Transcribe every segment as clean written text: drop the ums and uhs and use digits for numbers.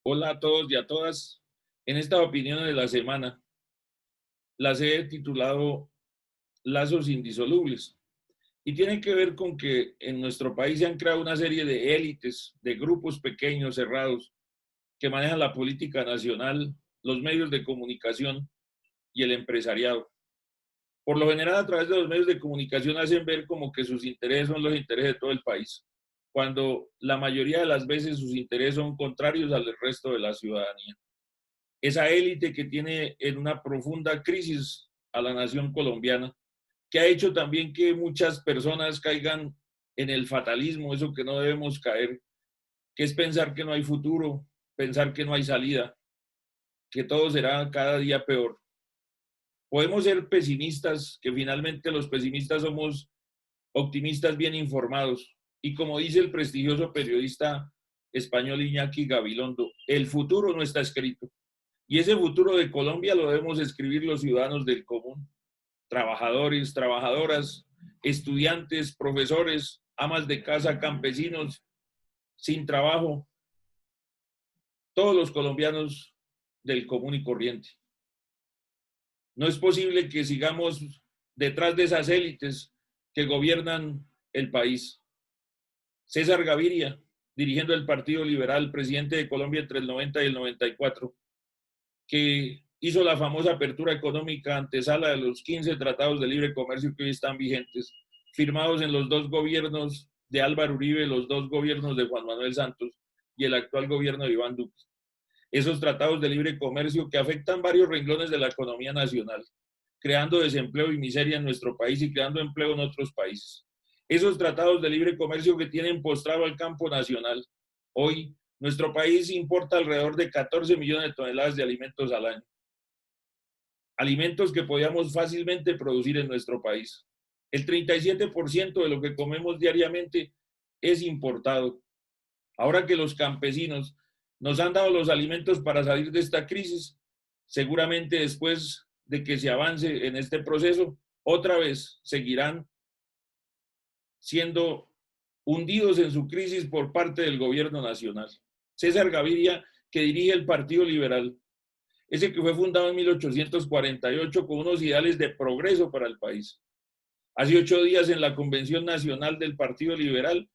Hola a todos y a todas. En esta opinión de la semana las he titulado Lazos indisolubles y tienen que ver con que en nuestro país se han creado una serie de élites, de grupos pequeños, cerrados, que manejan la política nacional, los medios de comunicación y el empresariado. Por lo general, a través de los medios de comunicación hacen ver como que sus intereses son los intereses de todo el país, cuando la mayoría de las veces sus intereses son contrarios al del resto de la ciudadanía. Esa élite que tiene en una profunda crisis a la nación colombiana, que ha hecho también que muchas personas caigan en el fatalismo, eso que no debemos caer, que es pensar que no hay futuro, pensar que no hay salida, que todo será cada día peor. Podemos ser pesimistas, que finalmente los pesimistas somos optimistas bien informados, y como dice el prestigioso periodista español Iñaki Gabilondo, el futuro no está escrito. Y ese futuro de Colombia lo debemos escribir los ciudadanos del común, trabajadores, trabajadoras, estudiantes, profesores, amas de casa, campesinos, sin trabajo, todos los colombianos del común y corriente. No es posible que sigamos detrás de esas élites que gobiernan el país. César Gaviria, dirigiendo el Partido Liberal, presidente de Colombia entre el 90 y el 94, que hizo la famosa apertura económica antesala de los 15 tratados de libre comercio que hoy están vigentes, firmados en los dos gobiernos de Álvaro Uribe, los dos gobiernos de Juan Manuel Santos y el actual gobierno de Iván Duque. Esos tratados de libre comercio que afectan varios renglones de la economía nacional, creando desempleo y miseria en nuestro país y creando empleo en otros países. Esos tratados de libre comercio que tienen postrado al campo nacional. Hoy, nuestro país importa alrededor de 14 millones de toneladas de alimentos al año. Alimentos que podíamos fácilmente producir en nuestro país. El 37% de lo que comemos diariamente es importado. Ahora que los campesinos nos han dado los alimentos para salir de esta crisis, seguramente después de que se avance en este proceso, otra vez seguirán siendo hundidos en su crisis por parte del gobierno nacional. César Gaviria, que dirige el Partido Liberal, ese que fue fundado en 1848 con unos ideales de progreso para el país. Hace 8 días en la Convención Nacional del Partido Liberal,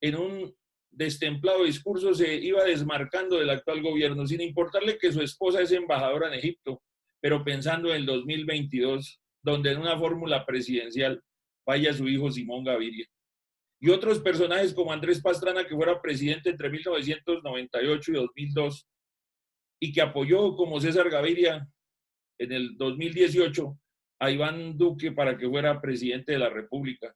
en un destemplado discurso se iba desmarcando del actual gobierno, sin importarle que su esposa es embajadora en Egipto, pero pensando en el 2022, donde en una fórmula presidencial vaya su hijo Simón Gaviria. Y otros personajes como Andrés Pastrana, que fuera presidente entre 1998 y 2002, y que apoyó como César Gaviria en el 2018 a Iván Duque para que fuera presidente de la República,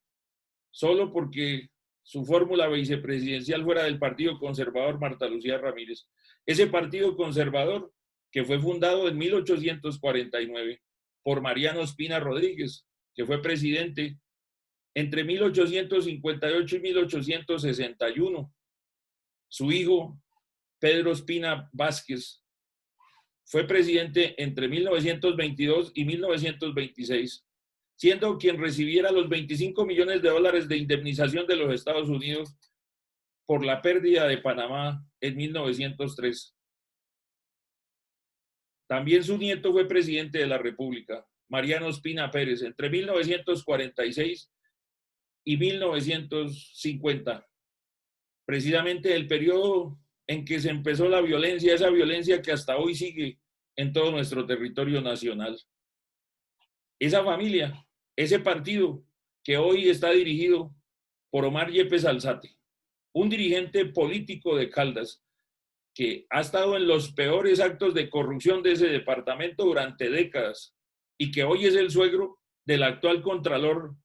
solo porque su fórmula vicepresidencial fuera del Partido Conservador Marta Lucía Ramírez. Ese Partido Conservador que fue fundado en 1849 por Mariano Ospina Rodríguez, que fue presidente entre 1858 y 1861. Su hijo, Pedro Ospina Vázquez, fue presidente entre 1922 y 1926, siendo quien recibiera los 25 millones de dólares de indemnización de los Estados Unidos por la pérdida de Panamá en 1903. También su nieto fue presidente de la República, Mariano Ospina Pérez, entre 1946 y 1950. Precisamente el periodo en que se empezó la violencia, esa violencia que hasta hoy sigue en todo nuestro territorio nacional. Esa familia, ese partido que hoy está dirigido por Omar Yepes Alzate, un dirigente político de Caldas que ha estado en los peores actos de corrupción de ese departamento durante décadas y que hoy es el suegro del actual Contralor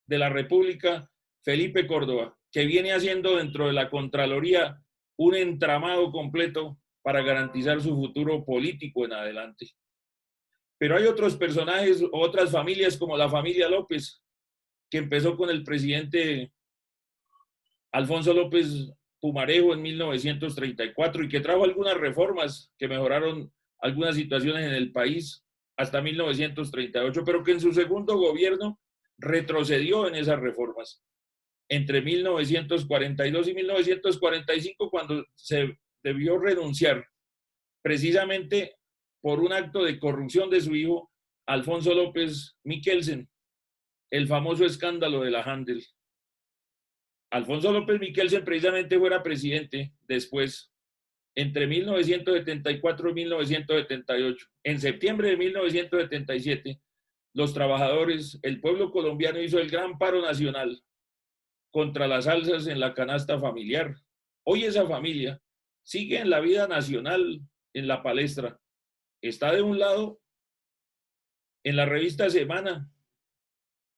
de la República, Felipe Córdoba, que viene haciendo dentro de la Contraloría un entramado completo para garantizar su futuro político en adelante. Pero hay otros personajes, otras familias como la familia López, que empezó con el presidente Alfonso López Pumarejo en 1934 y que trajo algunas reformas que mejoraron algunas situaciones en el país hasta 1938, pero que en su segundo gobierno retrocedió en esas reformas. Entre 1942 y 1945, cuando se debió renunciar precisamente por un acto de corrupción de su hijo, Alfonso López Miquelsen, el famoso escándalo de la Handel. Alfonso López Miquelsen precisamente fuera presidente después, entre 1974 y 1978. En septiembre de 1977, los trabajadores, el pueblo colombiano hizo el gran paro nacional contra las alzas en la canasta familiar. Hoy esa familia sigue en la vida nacional, en la palestra. Está de un lado, en la revista Semana,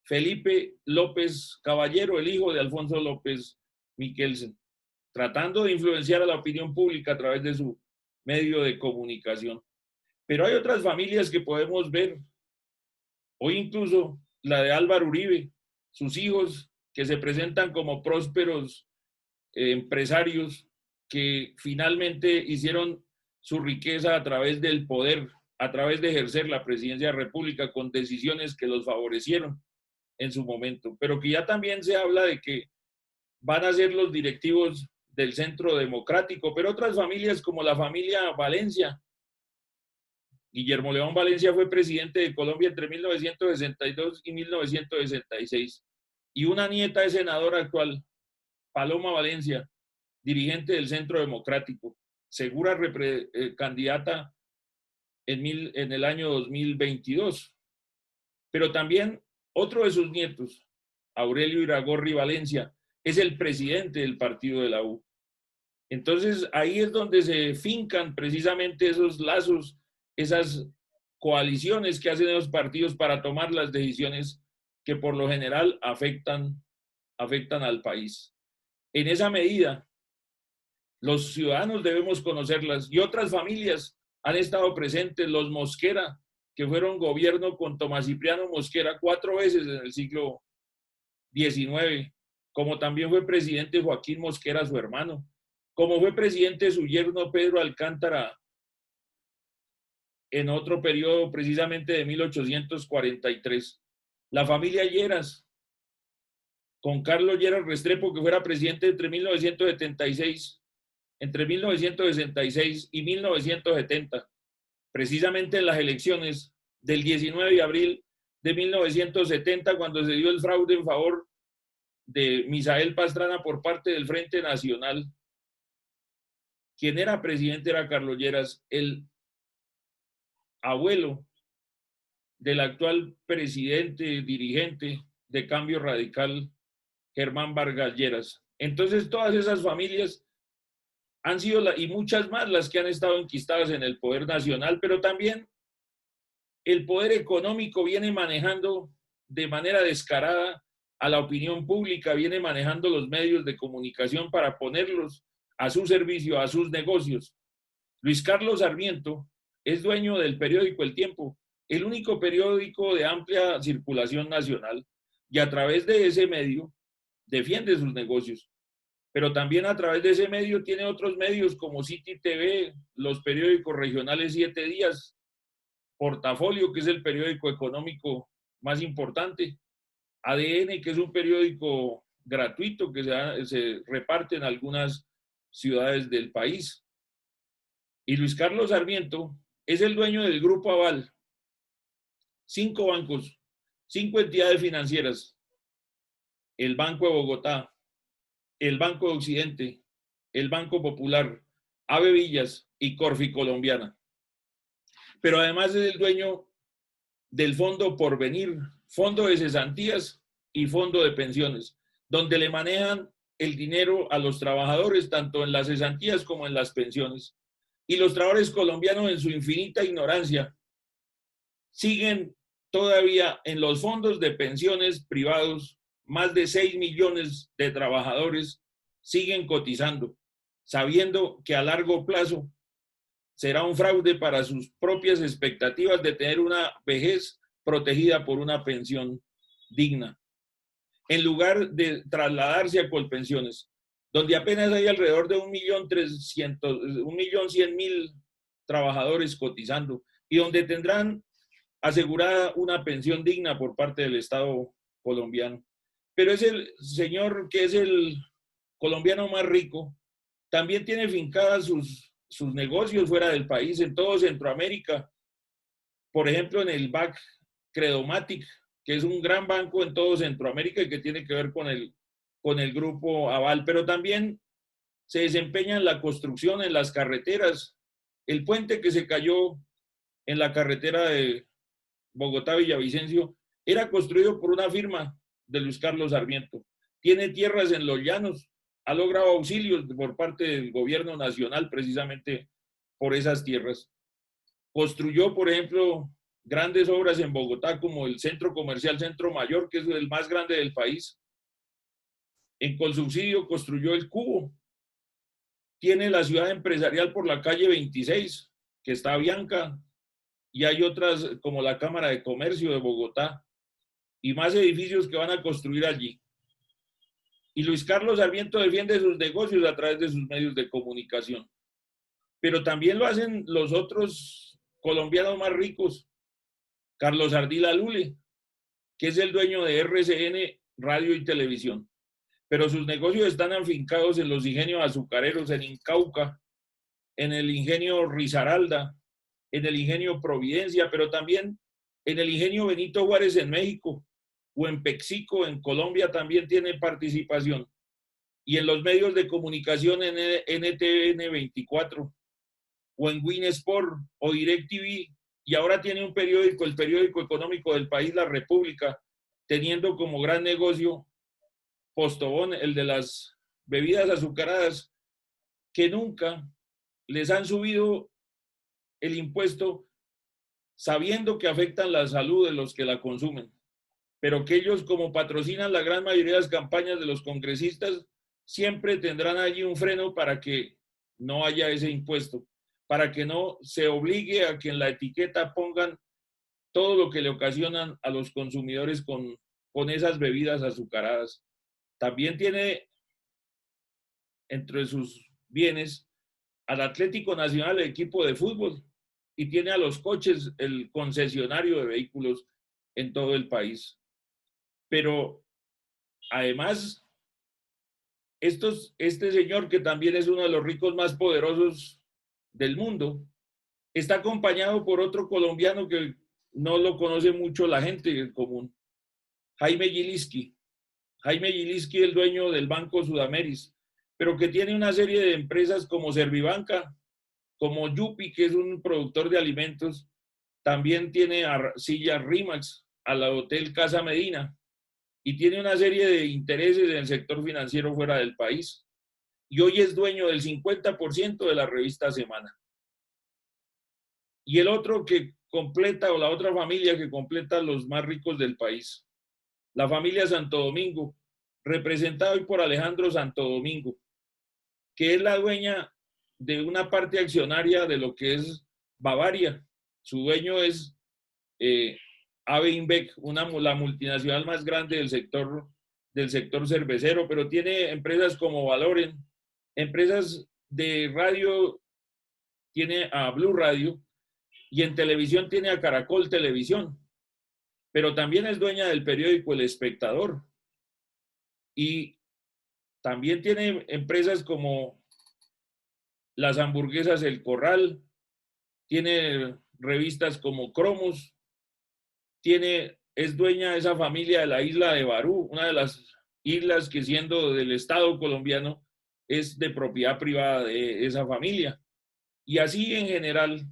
Felipe López Caballero, el hijo de Alfonso López Miquelsen, tratando de influenciar a la opinión pública a través de su medio de comunicación. Pero hay otras familias que podemos ver. Hoy incluso la de Álvaro Uribe, sus hijos que se presentan como prósperos empresarios que finalmente hicieron su riqueza a través del poder, a través de ejercer la presidencia de la República con decisiones que los favorecieron en su momento, pero que ya también se habla de que van a ser los directivos del Centro Democrático, pero otras familias como la familia Valencia. Guillermo León Valencia fue presidente de Colombia entre 1962 y 1966, y una nieta de senadora actual, Paloma Valencia, dirigente del Centro Democrático, segura candidata en el año 2022. Pero también otro de sus nietos, Aurelio Iragorri Valencia, es el presidente del partido de la U. Entonces ahí es donde se fincan precisamente esos lazos, esas coaliciones que hacen los partidos para tomar las decisiones que por lo general afectan al país. En esa medida, los ciudadanos debemos conocerlas, y otras familias han estado presentes, los Mosquera, que fueron gobierno con Tomás Cipriano Mosquera 4 veces en el siglo XIX, como también fue presidente Joaquín Mosquera, su hermano, como fue presidente su yerno Pedro Alcántara en otro periodo precisamente de 1843. La familia Lleras, con Carlos Lleras Restrepo, que fuera presidente entre 1966 y 1970, precisamente en las elecciones del 19 de abril de 1970, cuando se dio el fraude en favor de Misael Pastrana por parte del Frente Nacional. Quien era presidente era Carlos Lleras, el abuelo del actual presidente, dirigente de Cambio Radical, Germán Vargas Lleras. Entonces, todas esas familias han sido, y muchas más, las que han estado enquistadas en el poder nacional, pero también el poder económico viene manejando de manera descarada a la opinión pública, viene manejando los medios de comunicación para ponerlos a su servicio, a sus negocios. Luis Carlos Sarmiento es dueño del periódico El Tiempo, el único periódico de amplia circulación nacional, y a través de ese medio defiende sus negocios. Pero también a través de ese medio tiene otros medios como City TV, los periódicos regionales 7 Días, Portafolio, que es el periódico económico más importante, ADN, que es un periódico gratuito que se reparte en algunas ciudades del país. Y Luis Carlos Sarmiento es el dueño del Grupo Aval, 5 bancos, 5 entidades financieras: el Banco de Bogotá, el Banco de Occidente, el Banco Popular, Ave Villas y Corfi Colombiana. Pero además es el dueño del Fondo Porvenir, Fondo de Cesantías y Fondo de Pensiones, donde le manejan el dinero a los trabajadores, tanto en las cesantías como en las pensiones. Y los trabajadores colombianos, en su infinita ignorancia, siguen todavía en los fondos de pensiones privados. Más de 6 millones de trabajadores siguen cotizando, sabiendo que a largo plazo será un fraude para sus propias expectativas de tener una vejez protegida por una pensión digna, en lugar de trasladarse a Colpensiones, donde apenas hay alrededor de 1.100.000 trabajadores cotizando, y donde tendrán asegurada una pensión digna por parte del Estado colombiano. Pero es el señor que es el colombiano más rico, también tiene fincadas sus negocios fuera del país, en todo Centroamérica. Por ejemplo, en el BAC Credomatic, que es un gran banco en todo Centroamérica y que tiene que ver con el grupo Aval, pero también se desempeña en la construcción, en las carreteras. El puente que se cayó en la carretera de Bogotá-Villavicencio era construido por una firma de Luis Carlos Sarmiento. Tiene tierras en los llanos, ha logrado auxilios por parte del gobierno nacional precisamente por esas tierras. Construyó, por ejemplo, grandes obras en Bogotá como el Centro Comercial Centro Mayor, que es el más grande del país. En Colsubsidio construyó el Cubo. Tiene la ciudad empresarial por la calle 26, que está Bianca, y hay otras como la Cámara de Comercio de Bogotá, y más edificios que van a construir allí. Y Luis Carlos Sarmiento defiende sus negocios a través de sus medios de comunicación. Pero también lo hacen los otros colombianos más ricos. Carlos Ardila Lule, que es el dueño de RCN Radio y Televisión. Pero sus negocios están afincados en los ingenios azucareros en Incauca, en el ingenio Risaralda, en el ingenio Providencia, pero también en el ingenio Benito Juárez en México, o en Pexico en Colombia también tiene participación, y en los medios de comunicación en NTN 24, o en Win Sport, o DirecTV, y ahora tiene un periódico, el periódico económico del país, La República, teniendo como gran negocio Postobón, el de las bebidas azucaradas, que nunca les han subido el impuesto sabiendo que afectan la salud de los que la consumen, pero que ellos, como patrocinan la gran mayoría de las campañas de los congresistas, siempre tendrán allí un freno para que no haya ese impuesto, para que no se obligue a que en la etiqueta pongan todo lo que le ocasionan a los consumidores con esas bebidas azucaradas. También tiene entre sus bienes al Atlético Nacional, el equipo de fútbol, y tiene a los coches, el concesionario de vehículos en todo el país. Pero además, este señor, que también es uno de los ricos más poderosos del mundo, está acompañado por otro colombiano que no lo conoce mucho la gente común, Jaime Gilinski. Jaime Gilinski, el dueño del Banco Sudameris, pero que tiene una serie de empresas como Servibanca, como Yupi, que es un productor de alimentos, también tiene Arcilla Rimax, al Hotel Casa Medina, y tiene una serie de intereses en el sector financiero fuera del país. Y hoy es dueño del 50% de la revista Semana. Y el otro que completa, o la otra familia que completa los más ricos del país, la familia Santo Domingo, representada hoy por Alejandro Santo Domingo, que es la dueña de una parte accionaria de lo que es Bavaria. Su dueño es AB InBev, la multinacional más grande del sector cervecero, pero tiene empresas como Valoren, empresas de radio, tiene a Blue Radio, y en televisión tiene a Caracol Televisión, pero también es dueña del periódico El Espectador, y también tiene empresas como las hamburguesas El Corral, tiene revistas como Cromos, es dueña de esa familia de la isla de Barú, una de las islas que, siendo del Estado colombiano, es de propiedad privada de esa familia. Y así en general,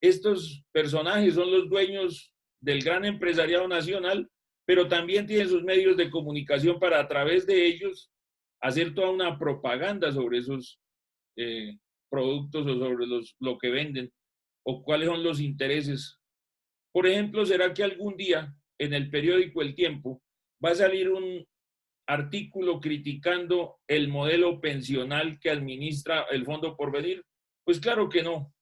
estos personajes son los dueños del gran empresariado nacional, pero también tienen sus medios de comunicación para, a través de ellos, hacer toda una propaganda sobre esos productos, o sobre lo que venden, o cuáles son los intereses. Por ejemplo, ¿será que algún día en el periódico El Tiempo va a salir un artículo criticando el modelo pensional que administra el Fondo Porvenir? Pues claro que no,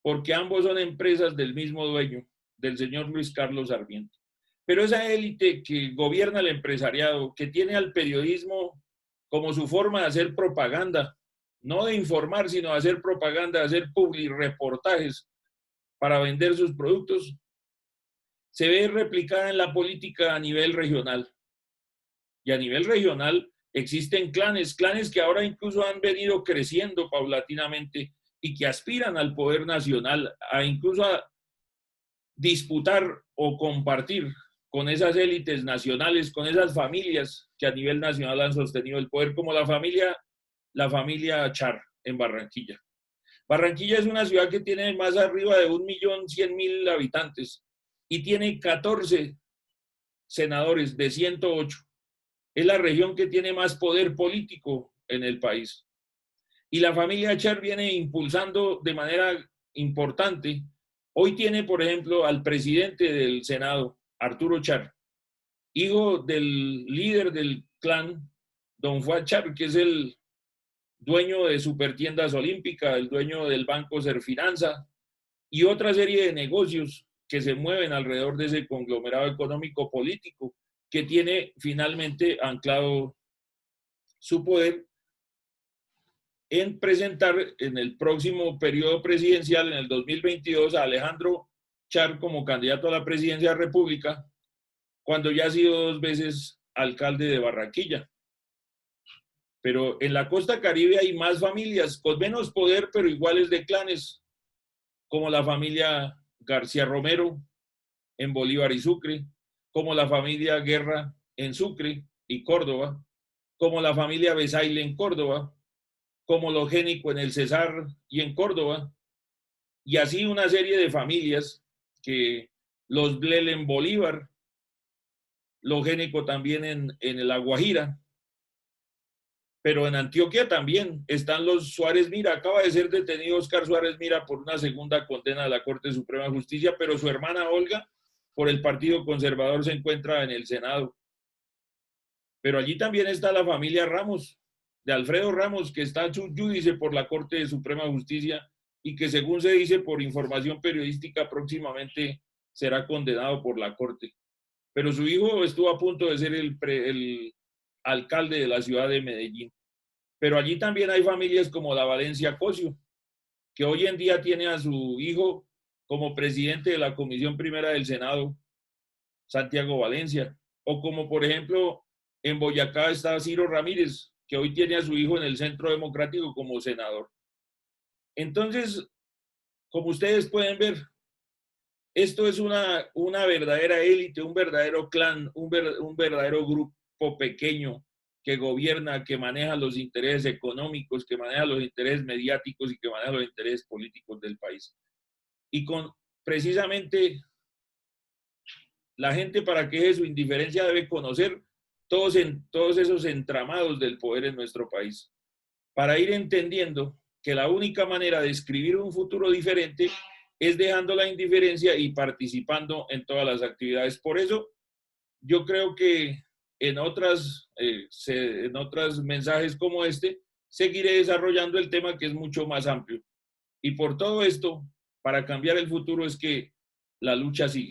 porque ambos son empresas del mismo dueño, del señor Luis Carlos Sarmiento. Pero esa élite que gobierna el empresariado, que tiene al periodismo como su forma de hacer propaganda, no de informar, sino de hacer propaganda, de hacer reportajes para vender sus productos, se ve replicada en la política a nivel regional. Y a nivel regional Existen clanes, clanes que ahora incluso han venido creciendo paulatinamente y que aspiran al poder nacional, a incluso a disputar o compartir con esas élites nacionales, con esas familias que a nivel nacional han sostenido el poder, como la familia Char en Barranquilla. Barranquilla es una ciudad que tiene más arriba de 1.100.000 habitantes y tiene 14 senadores de 108. Es la región que tiene más poder político en el país. Y la familia Char viene impulsando de manera importante. Hoy tiene, por ejemplo, al presidente del Senado, Arturo Char, hijo del líder del clan, don Fuad Char, que es el dueño de Supertiendas Olímpica, el dueño del Banco Serfinanza y otra serie de negocios que se mueven alrededor de ese conglomerado económico político que tiene finalmente anclado su poder en presentar en el próximo periodo presidencial, en el 2022, a Alejandro Char como candidato a la presidencia de la República, cuando ya ha sido 2 veces alcalde de Barranquilla. Pero en la costa Caribe hay más familias con menos poder, pero iguales de clanes, como la familia García Romero en Bolívar y Sucre, como la familia Guerra en Sucre y Córdoba, como la familia Besaile en Córdoba, como los Génico en el Cesar y en Córdoba, y así una serie de familias que los Blel en Bolívar, los Génico también en La Guajira, pero en Antioquia también están los Suárez Mira. Acaba de ser detenido Oscar Suárez Mira por una segunda condena de la Corte Suprema de Justicia, pero su hermana Olga, por el Partido Conservador, se encuentra en el Senado. Pero allí también está la familia Ramos, de Alfredo Ramos, que está judice por la Corte Suprema de Justicia y que, según se dice por información periodística, próximamente será condenado por la Corte. Pero su hijo estuvo a punto de ser el alcalde de la ciudad de Medellín. Pero allí también hay familias como la Valencia Cosio, que hoy en día tiene a su hijo como presidente de la Comisión Primera del Senado, Santiago Valencia. O como, por ejemplo, en Boyacá está Ciro Ramírez, que hoy tiene a su hijo en el Centro Democrático como senador. Entonces, como ustedes pueden ver, esto es una verdadera élite, un verdadero clan, un verdadero grupo pequeño que gobierna, que maneja los intereses económicos, que maneja los intereses mediáticos y que maneja los intereses políticos del país. Y con precisamente la gente, para que deje su indiferencia, debe conocer todos esos entramados del poder en nuestro país, para ir entendiendo que la única manera de escribir un futuro diferente es dejando la indiferencia y participando en todas las actividades. Por eso, yo creo que en otros mensajes como este, seguiré desarrollando el tema, que es mucho más amplio. Y por todo esto, para cambiar el futuro es que la lucha sigue.